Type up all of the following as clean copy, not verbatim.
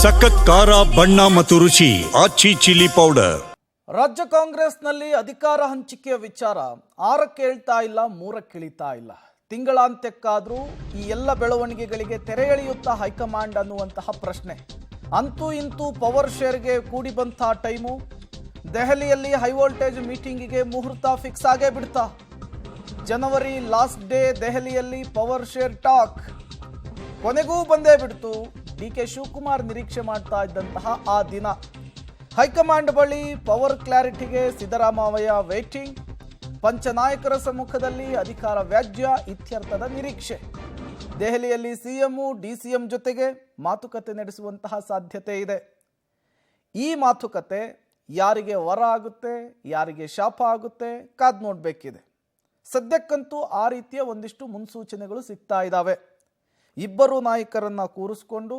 ಸಖತ್ ಖಾರ ಬಣ್ಣ ಮತ್ತು ರುಚಿ ಆಚಿ ಚಿಲ್ಲಿ ಪೌಡರ್. ರಾಜ್ಯ ಕಾಂಗ್ರೆಸ್ನಲ್ಲಿ ಅಧಿಕಾರ ಹಂಚಿಕೆಯ ವಿಚಾರ 6ಕ್ಕೆ ಹೇಳ್ತಾ ಇಲ್ಲ, 3ಕ್ಕೆ ಇಳಿತಾ ಇಲ್ಲ. ತಿಂಗಳಾಂತ್ಯಕ್ಕಾದರೂ ಈ ಎಲ್ಲ ಬೆಳವಣಿಗೆಗಳಿಗೆ ತೆರೆ ಎಳೆಯುತ್ತಾ ಹೈಕಮಾಂಡ್ ಅನ್ನುವಂತಹ ಪ್ರಶ್ನೆ. ಅಂತೂ ಇಂತೂ ಪವರ್ ಶೇರ್ಗೆ ಕೂಡಿ ಬಂತ ಟೈಮು. ದೆಹಲಿಯಲ್ಲಿ ಹೈ ವೋಲ್ಟೇಜ್ ಮೀಟಿಂಗಿಗೆ ಮುಹೂರ್ತ ಫಿಕ್ಸ್ ಆಗೇ ಬಿಡ್ತಾ. ಜನವರಿ ಲಾಸ್ಟ್ ಡೇ ದೆಹಲಿಯಲ್ಲಿ ಪವರ್ ಶೇರ್ ಟಾಕ್ ಕೊನೆಗೂ ಬಂದೇ ಬಿಡ್ತು. ಡಿ.ಕೆ. ಶಿವಕುಮಾರ್ ನಿರೀಕ್ಷೆ ಮಾಡ್ತಾ ಇದ್ದಂತಹ ಆ ದಿನ. ಹೈಕಮಾಂಡ್ ಬಳಿ ಪವರ್ ಕ್ಲಾರಿಟಿಗೆ ಸಿದ್ದರಾಮಯ್ಯ ವೇಟಿಂಗ್. ಪಂಚನಾಯಕರ ಸಮ್ಮುಖದಲ್ಲಿ ಅಧಿಕಾರ ವ್ಯಾಜ್ಯ ಇತ್ಯರ್ಥದ ನಿರೀಕ್ಷೆ. ದೆಹಲಿಯಲ್ಲಿ ಸಿಎಂ ಡಿಸಿಎಂ ಜೊತೆಗೆ ಮಾತುಕತೆ ನಡೆಸುವಂತಹ ಸಾಧ್ಯತೆ ಇದೆ. ಈ ಮಾತುಕತೆ ಯಾರಿಗೆ ವರ ಆಗುತ್ತೆ, ಯಾರಿಗೆ ಶಾಪ ಆಗುತ್ತೆ ಕಾದ್ ನೋಡಬೇಕಿದೆ. ಸದ್ಯಕ್ಕಂತೂ ಆ ರೀತಿಯ ಒಂದಿಷ್ಟು ಮುನ್ಸೂಚನೆಗಳು ಸಿಗ್ತಾ ಇದ್ದಾವೆ. ಇಬ್ಬರು ನಾಯಕರನ್ನು ಕೂರಿಸ್ಕೊಂಡು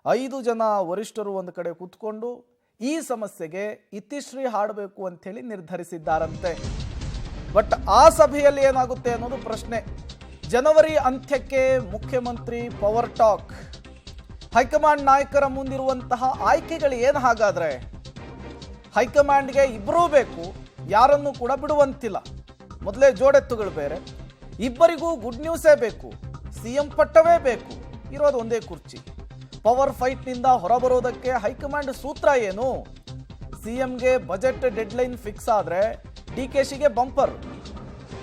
5 ಜನ ವರಿಷ್ಠರು ಒಂದು ಕಡೆ ಕೂತ್ಕೊಂಡು ಈ ಸಮಸ್ಯೆಗೆ ಇತಿಶ್ರೀ ಹಾಡಬೇಕು ಅಂಥೇಳಿ ನಿರ್ಧರಿಸಿದ್ದಾರಂತೆ. ಬಟ್ ಆ ಸಭೆಯಲ್ಲಿ ಏನಾಗುತ್ತೆ ಅನ್ನೋದು ಪ್ರಶ್ನೆ. ಜನವರಿ ಅಂತ್ಯಕ್ಕೆ ಮುಖ್ಯಮಂತ್ರಿ ಪವರ್ ಟಾಕ್. ಹೈಕಮಾಂಡ್ ನಾಯಕರ ಮುಂದಿರುವಂತಹ ಆಯ್ಕೆಗಳು ಏನು? ಹಾಗಾದರೆ ಹೈಕಮಾಂಡ್ಗೆ ಇಬ್ಬರೂ ಬೇಕು, ಯಾರನ್ನೂ ಕೂಡ ಬಿಡುವಂತಿಲ್ಲ. ಮೊದಲೇ ಜೋಡೆತ್ತುಗಳು ಬೇರೆ, ಇಬ್ಬರಿಗೂ ಗುಡ್ ನ್ಯೂಸೇ ಬೇಕು, ಸಿಎಂ ಪಟ್ಟವೇ ಬೇಕು. ಇರೋದು ಒಂದೇ ಕುರ್ಚಿ. ಪವರ್ ಫೈಟ್ನಿಂದ ಹೊರಬರೋದಕ್ಕೆ ಹೈಕಮಾಂಡ್ ಸೂತ್ರ ಏನು? ಸಿಎಂಗೆ ಬಜೆಟ್ ಡೆಡ್ಲೈನ್ ಫಿಕ್ಸ್ ಆದರೆ ಡಿ.ಕೆ.ಶಿಗೆ ಬಂಪರ್.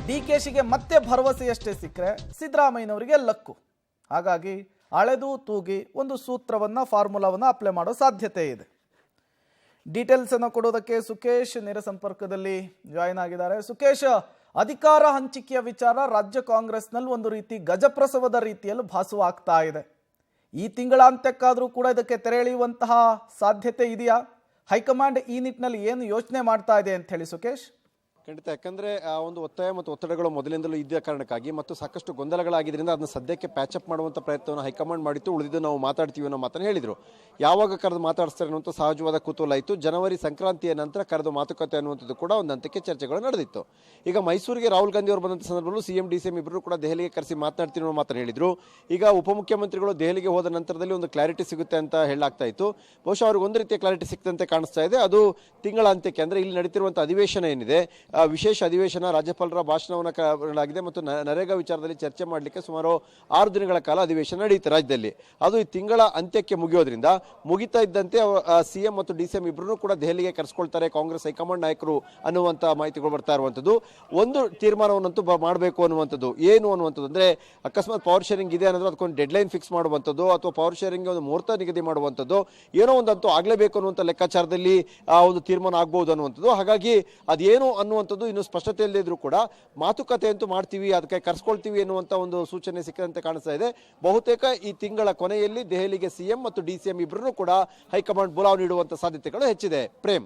ಡಿ.ಕೆ.ಶಿಗೆ ಮತ್ತೆ ಭರವಸೆಯಷ್ಟೇ ಸಿಕ್ಕರೆ ಸಿದ್ದರಾಮಯ್ಯನವರಿಗೆ ಲಕ್ಕು. ಹಾಗಾಗಿ ಅಳೆದು ತೂಗಿ ಒಂದು ಸೂತ್ರವನ್ನು, ಫಾರ್ಮುಲಾವನ್ನು ಅಪ್ಲೈ ಮಾಡೋ ಸಾಧ್ಯತೆ ಇದೆ. ಡೀಟೇಲ್ಸನ್ನು ಕೊಡೋದಕ್ಕೆ ಸುಖೇಶ್ ನೇರ ಸಂಪರ್ಕದಲ್ಲಿ ಜಾಯಿನ್ ಆಗಿದ್ದಾರೆ. ಸುಖೇಶ್, ಅಧಿಕಾರ ಹಂಚಿಕೆಯ ವಿಚಾರ ರಾಜ್ಯ ಕಾಂಗ್ರೆಸ್ನಲ್ಲಿ ಒಂದು ರೀತಿ ಗಜಪ್ರಸವದ ರೀತಿಯಲ್ಲಿ ಭಾಸವಾಗ್ತಾ ಇದೆ. ಈ ತಿಂಗಳಾಂತ್ಯಕ್ಕಾದರೂ ಕೂಡ ಇದಕ್ಕೆ ತೆರೆ ಎಳೆಯುವಂತಹ ಸಾಧ್ಯತೆ ಇದೆಯಾ? ಹೈಕಮಾಂಡ್ ಈ ನಿಟ್ಟಿನಲ್ಲಿ ಏನು ಯೋಚನೆ ಮಾಡ್ತಾ ಇದೆ ಅಂತ ಹೇಳಿ ಸುಖೇಶ್? ಖಂಡಿತ. ಯಾಕಂದರೆ ಆ ಒಂದು ಒತ್ತಾಯ ಮತ್ತು ಒತ್ತಡಗಳು ಮೊದಲಿಂದಲೂ ಇದ್ದ ಕಾರಣಕ್ಕಾಗಿ ಮತ್ತು ಸಾಕಷ್ಟು ಗೊಂದಲಗಳಾಗಿದ್ದರಿಂದ ಅದನ್ನ ಸದ್ಯಕ್ಕೆ ಪ್ಯಾಚಪ್ ಮಾಡುವಂಥ ಪ್ರಯತ್ನವನ್ನು ಹೈಕಮಾಂಡ್ ಮಾಡಿತ್ತು. ಉಳಿದಿದ್ದು ನಾವು ಮಾತಾಡ್ತೀವಿ ಅನ್ನೋ ಮಾತನ್ನು ಹೇಳಿದರು. ಯಾವಾಗ ಕರೆದು ಮಾತಾಡಿಸ್ತಾರೆ ಅನ್ನುವಂಥ ಸಹಜವಾದ ಕುತೂಹಲ ಇತ್ತು. ಜನವರಿ ಸಂಕ್ರಾಂತಿಯ ನಂತರ ಕರೆದು ಮಾತುಕತೆ ಅನ್ನುವಂಥದ್ದು ಕೂಡ ಒಂದು ಹಂತಕ್ಕೆ ಚರ್ಚೆಗಳು ನಡೆದಿತ್ತು. ಈಗ ಮೈಸೂರಿಗೆ ರಾಹುಲ್ ಗಾಂಧಿ ಅವರು ಬಂದಂಥ ಸಂದರ್ಭದಲ್ಲೂ ಸಿಎಂ ಡಿಸಿಎಂ ಇಬ್ಬರು ಕೂಡ ದೆಹಲಿಗೆ ಕರೆಸಿ ಮಾತನಾಡ್ತೀನಿ ಅನ್ನೋ ಮಾತನ್ನು ಹೇಳಿದರು. ಈಗ ಉಪಮುಖ್ಯಮಂತ್ರಿಗಳು ದೆಹಲಿಗೆ ಹೋದ ನಂತರದಲ್ಲಿ ಒಂದು ಕ್ಲಾರಿಟಿ ಸಿಗುತ್ತೆ ಅಂತ ಹೇಳಲಾಗ್ತಾ ಇತ್ತು. ಬಹುಶಃ ಅವ್ರಿಗೆ ಒಂದು ರೀತಿಯ ಕ್ಲಾರಿಟಿ ಸಿಕ್ತಂತೆ ಕಾಣಿಸ್ತಾ ಇದೆ. ಅದು ತಿಂಗಳಾಂತ್ಯಕ್ಕೆ, ಅಂದರೆ ಇಲ್ಲಿ ನಡೀತಿರುವಂಥ ಅಧಿವೇಶನ ಏನಿದೆ, ವಿಶೇಷ ಅಧಿವೇಶನ, ರಾಜ್ಯಪಾಲರ ಭಾಷಣವನ್ನು ಮಾಡಲಾಗಿದೆ ಮತ್ತು ನರೇಗಾ ವಿಚಾರದಲ್ಲಿ ಚರ್ಚೆ ಮಾಡಲಿಕ್ಕೆ ಸುಮಾರು 6 ದಿನಗಳ ಕಾಲ ಅಧಿವೇಶನ ನಡೆಯುತ್ತೆ ರಾಜ್ಯದಲ್ಲಿ. ಅದು ಈ ತಿಂಗಳ ಅಂತ್ಯಕ್ಕೆ ಮುಗಿಯೋದ್ರಿಂದ ಮುಗಿತಾ ಇದ್ದಂತೆ ಸಿಎಂ ಮತ್ತು ಡಿಸಿಎಂ ಇಬ್ಬರೂ ಕೂಡ ದೆಹಲಿಗೆ ಕರೆಸ್ಕೊಳ್ತಾರೆ ಕಾಂಗ್ರೆಸ್ ಹೈಕಮಾಂಡ್ ನಾಯಕರು ಅನ್ನುವಂಥ ಮಾಹಿತಿಗಳು ಬರ್ತಾ ಇರುವಂಥದ್ದು. ಒಂದು ತೀರ್ಮಾನವನ್ನಂತೂ ಮಾಡಬೇಕು ಅನ್ನುವಂಥದ್ದು. ಏನು ಅನ್ನುವಂಥದ್ದು ಅಂದರೆ, ಅಕಸ್ಮಾತ್ ಪವರ್ ಶೇರಿಂಗ್ ಇದೆ ಅನ್ನೋದು ಅದಕ್ಕೊಂದು ಡೆಡ್ಲೈನ್ ಫಿಕ್ಸ್ ಮಾಡುವಂಥದ್ದು ಅಥವಾ ಪವರ್ ಶೇರಿಂಗ್ಗೆ ಒಂದು ಮುಹೂರ್ತ ನಿಗದಿ ಮಾಡುವಂಥದ್ದು, ಏನೋ ಒಂದಂತೂ ಆಗಲೇಬೇಕು ಅನ್ನುವಂಥ ಲೆಕ್ಕಾಚಾರದಲ್ಲಿ ಒಂದು ತೀರ್ಮಾನ ಆಗ್ಬೋದು ಅನ್ನುವಂಥದ್ದು. ಹಾಗಾಗಿ ಅದೇನು ಅನ್ನುವಂಥದ್ದು ಇನ್ನು ಸ್ಪಷ್ಟತೆ ಇಲ್ಲದೆ ಇದ್ರೂ ಕೂಡ ಮಾತುಕತೆ ಅಂತೂ ಮಾಡ್ತೀವಿ, ಅದಕ್ಕೆ ಕರ್ಸ್ಕೊಳ್ತೀವಿ ಎನ್ನುವಂಥ ಒಂದು ಸೂಚನೆ ಸಿಕ್ಕಂತೆ ಕಾಣಿಸ್ತಾ ಇದೆ. ಬಹುತೇಕ ಈ ತಿಂಗಳ ಕೊನೆಯಲ್ಲಿ ದೆಹಲಿಗೆ ಸಿಎಂ ಮತ್ತು ಡಿಸಿಎಂ ಇಬ್ಬರೂ ಕೂಡ ಹೈಕಮಾಂಡ್ ಬುಲಾವ್ ನೀಡುವಂಥ ಸಾಧ್ಯತೆಗಳು ಹೆಚ್ಚಿದೆ. Prem.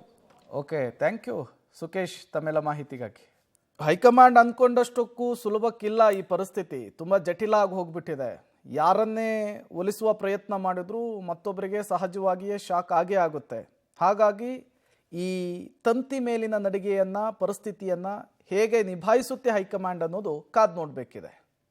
Okay, thank you Sukhesh ತಮ್ಮೆಲ್ಲ ಮಾಹಿತಿಗಾಗಿ. ಹೈಕಮಾಂಡ್ ಅಂದ್ಕೊಂಡಷ್ಟಕ್ಕೂ ಸುಲಭಕ್ಕಿಲ್ಲ. ಈ ಪರಿಸ್ಥಿತಿ ತುಂಬ ಜಟಿಲ ಆಗಿ ಹೋಗ್ಬಿಟ್ಟಿದೆ. ಯಾರನ್ನೇ ಒಲಿಸುವ ಪ್ರಯತ್ನ ಮಾಡಿದ್ರೂ ಮತ್ತೊಬ್ಬರಿಗೆ ಸಹಜವಾಗಿಯೇ ಶಾಕ್ ಆಗೇ ಆಗುತ್ತೆ. ಹಾಗಾಗಿ ಈ ತಂತಿ ಮೇಲಿನ ನಡಿಗೆಯನ್ನು, ಪರಿಸ್ಥಿತಿಯನ್ನು ಹೇಗೆ ನಿಭಾಯಿಸುತ್ತೆ ಹೈಕಮಾಂಡ್ ಅನ್ನೋದು ಕಾದು ನೋಡಬೇಕಿದೆ.